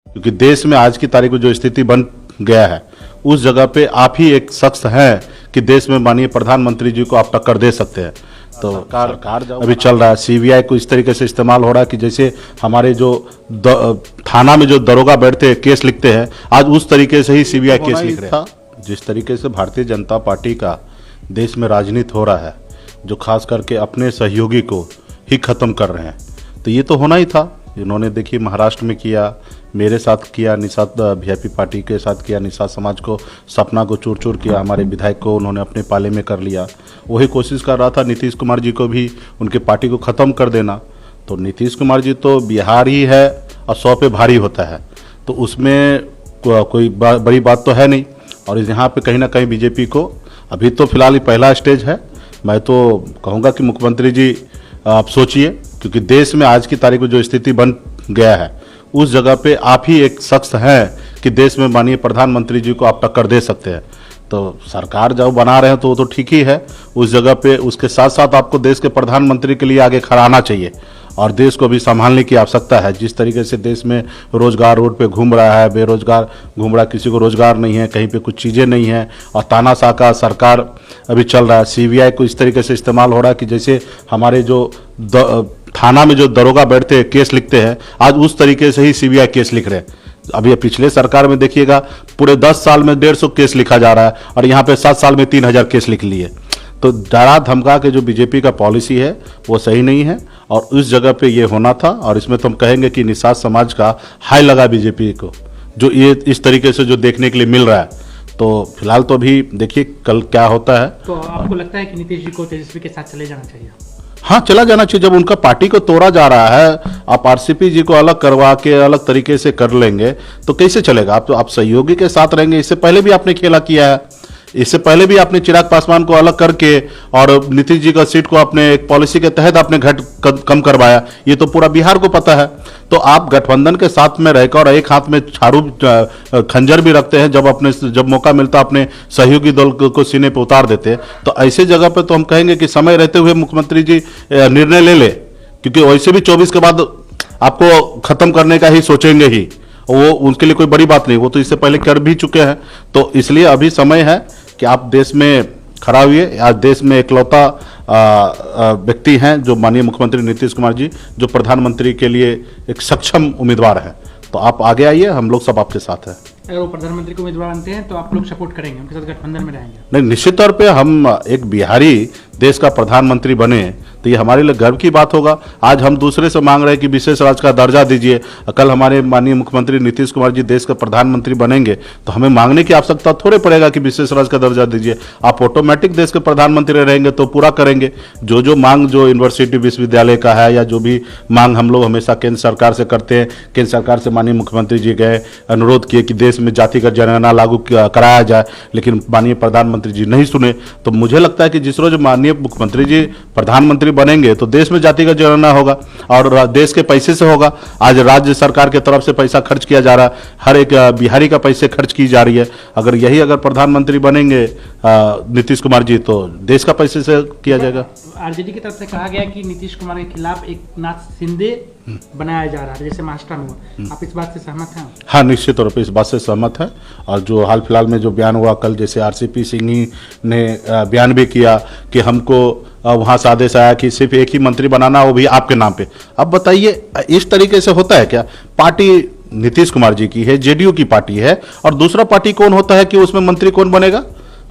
क्योंकि देश में आज की तारीख में जो स्थिति बन गया है उस जगह पे आप ही एक शख्स हैं कि देश में माननीय प्रधानमंत्री जी को आप टक्कर दे सकते हैं। तो सरकार अभी चल रहा है, सीबीआई को इस तरीके से इस्तेमाल हो रहा है कि जैसे हमारे जो थाना में जो दरोगा बैठते हैं केस लिखते हैं, आज उस तरीके से ही सीबीआई केस लिख रहे हैं। जिस तरीके से भारतीय जनता पार्टी का देश में राजनीति हो रहा है, जो खास करके अपने सहयोगी को ही खत्म कर रहे हैं, तो ये तो होना ही था। इन्होंने देखिए महाराष्ट्र में किया, मेरे साथ किया, निषाद वीआईपी पार्टी के साथ किया, निषाद समाज को, सपना को चूर चूर किया, हमारे विधायक को उन्होंने अपने पाले में कर लिया। वही कोशिश कर रहा था नीतीश कुमार जी को भी उनके पार्टी को ख़त्म कर देना। तो नीतीश कुमार जी तो बिहार ही है और 100 पे भारी होता है, तो उसमें कोई बड़ी बात तो है नहीं। और यहाँ पे कहीं ना कहीं बीजेपी को अभी तो फिलहाल ही पहला स्टेज है। मैं तो कहूँगा कि मुख्यमंत्री जी आप सोचिए, क्योंकि देश में आज की तारीख में जो स्थिति बन गया है उस जगह पे आप ही एक शख्स हैं कि देश में माननीय प्रधानमंत्री जी को आप टक्कर दे सकते हैं। तो सरकार जब बना रहे हैं तो वो तो ठीक ही है, उस जगह पे उसके साथ साथ आपको देश के प्रधानमंत्री के लिए आगे खड़ा आना चाहिए और देश को भी संभालने की आवश्यकता है। जिस तरीके से देश में रोजगार रोड पे घूम रहा है, बेरोजगार घूम रहा है, किसी को रोजगार नहीं है, कहीं पे कुछ चीज़ें नहीं है और तानाशाह का सरकार अभी चल रहा है। सीबीआई को इस तरीके से इस्तेमाल हो रहा है कि जैसे हमारे जो थाना में जो दरोगा बैठते हैं केस लिखते हैं, आज उस तरीके से ही सीबीआई केस लिख रहे हैं। अभी पिछले सरकार में देखिएगा पूरे 10 साल में 150 केस लिखा जा रहा है और यहाँ पे 7 साल में 3000 केस लिख लिए। तो डरा धमका के जो बीजेपी का पॉलिसी है वो सही नहीं है और उस जगह पे ये होना था। और इसमें तो हम कहेंगे कि निषाद समाज का हाई लगा बीजेपी को, जो ये इस तरीके से जो देखने के लिए मिल रहा है। तो फिलहाल तो अभी देखिए कल क्या होता है। तो आपको लगता है कि नीतीश जी को तेजस्वी के साथ चले जाना चाहिए? हाँ, चला जाना चाहिए। जब उनका पार्टी को तोड़ा जा रहा है, आप आरसीपी जी को अलग करवा के अलग तरीके से कर लेंगे तो कैसे चलेगा? आप सहयोगी के साथ रहेंगे। इससे पहले भी आपने खेला किया है, इससे पहले भी आपने चिराग पासवान को अलग करके और नीतीश जी का सीट को अपने एक पॉलिसी के तहत आपने कम करवाया। ये तो पूरा बिहार को पता है। तो आप गठबंधन के साथ में रहकर और एक हाथ में झाड़ू खंजर भी रखते हैं, जब मौका मिलता अपने सहयोगी दल को सीने पर उतार देते हैं। तो ऐसे जगह पे तो हम कहेंगे कि समय रहते हुए मुख्यमंत्री जी निर्णय ले ले, क्योंकि वैसे भी 24 के बाद आपको खत्म करने का ही सोचेंगे ही, वो उनके लिए कोई बड़ी बात नहीं, वो तो इससे पहले कर भी चुके हैं। तो इसलिए अभी समय है कि आप देश में खड़ा हुए। आज देश में इकलौता व्यक्ति हैं जो माननीय मुख्यमंत्री नीतीश कुमार जी, जो प्रधानमंत्री के लिए एक सक्षम उम्मीदवार हैं। तो आप आगे आइए, हम लोग सब आपके साथ हैं। अगर वो प्रधानमंत्री को उम्मीदवार बनते हैं तो आप लोग सपोर्ट करेंगे, उनके साथ गठबंधन में रहेंगे? नहीं, निश्चित तौर पे हम एक बिहारी देश का प्रधानमंत्री बने तो ये हमारे लिए गर्व की बात होगा। आज हम दूसरे से मांग रहे हैं कि विशेष राज्य का दर्जा दीजिए। कल हमारे माननीय मुख्यमंत्री नीतीश कुमार जी देश का प्रधानमंत्री बनेंगे तो हमें मांगने की आवश्यकता थोड़े पड़ेगा कि विशेष राज्य का दर्जा दीजिए। आप ऑटोमेटिक देश के प्रधानमंत्री रहेंगे तो पूरा करेंगे। जो मांग जो यूनिवर्सिटी विश्वविद्यालय का है या जो भी मांग हम लोग हमेशा केंद्र सरकार से करते हैं, केंद्र सरकार से माननीय मुख्यमंत्री जी गए, अनुरोध किए कि देश में जातिगत जनगणना लागू कराया जाए, लेकिन माननीय प्रधानमंत्री जी नहीं सुने। तो मुझे लगता है कि जिस रोज माननीय मुख्यमंत्री जी प्रधानमंत्री बनेंगे तो देश में जातिगत जनगणना होगा और देश के पैसे से होगा। आज राज्य सरकार की तरफ से पैसा खर्च किया जा रहा है, हर एक बिहारी का पैसे खर्च की जा रही है। अगर प्रधानमंत्री बनेंगे नीतीश कुमार जी तो देश का पैसे से किया जाएगा। आरजेडी की तरफ से कहा गया कि नीतीश कुमार के खिलाफ एक नाथ शिंदे बनाया जा रहा है, जैसे महाराष्ट्र में हुआ। आप इस बात से सहमत हैं? हाँ, निश्चित तौर पे इस बात से सहमत है। और जो हाल फिलहाल में जो बयान हुआ कल, जैसे आरसीपी सिंह ने बयान भी किया कि हमको वहाँ से आदेश आया कि सिर्फ एक ही मंत्री बनाना, वो भी आपके नाम पे। अब बताइए, इस तरीके से होता है क्या? पार्टी नीतीश कुमार जी की है, जेडीयू की पार्टी है, और दूसरा पार्टी कौन होता है कि उसमें मंत्री कौन बनेगा?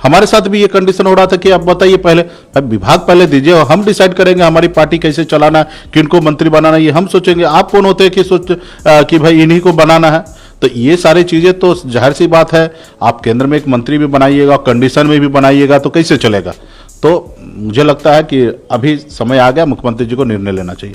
हमारे साथ भी ये कंडीशन हो रहा था कि अब बताइए, पहले विभाग पहले दीजिए और हम डिसाइड करेंगे हमारी पार्टी कैसे चलाना है, किनको मंत्री बनाना, ये हम सोचेंगे। आप कौन होते हैं कि कि भाई इन्हीं को बनाना है? तो ये सारी चीजें तो जाहिर सी बात है, आप केंद्र में एक मंत्री भी बनाइएगा, कंडीशन में भी बनाइएगा तो कैसे चलेगा? तो मुझे लगता है कि अभी समय आ गया, मुख्यमंत्री जी को निर्णय लेना चाहिए।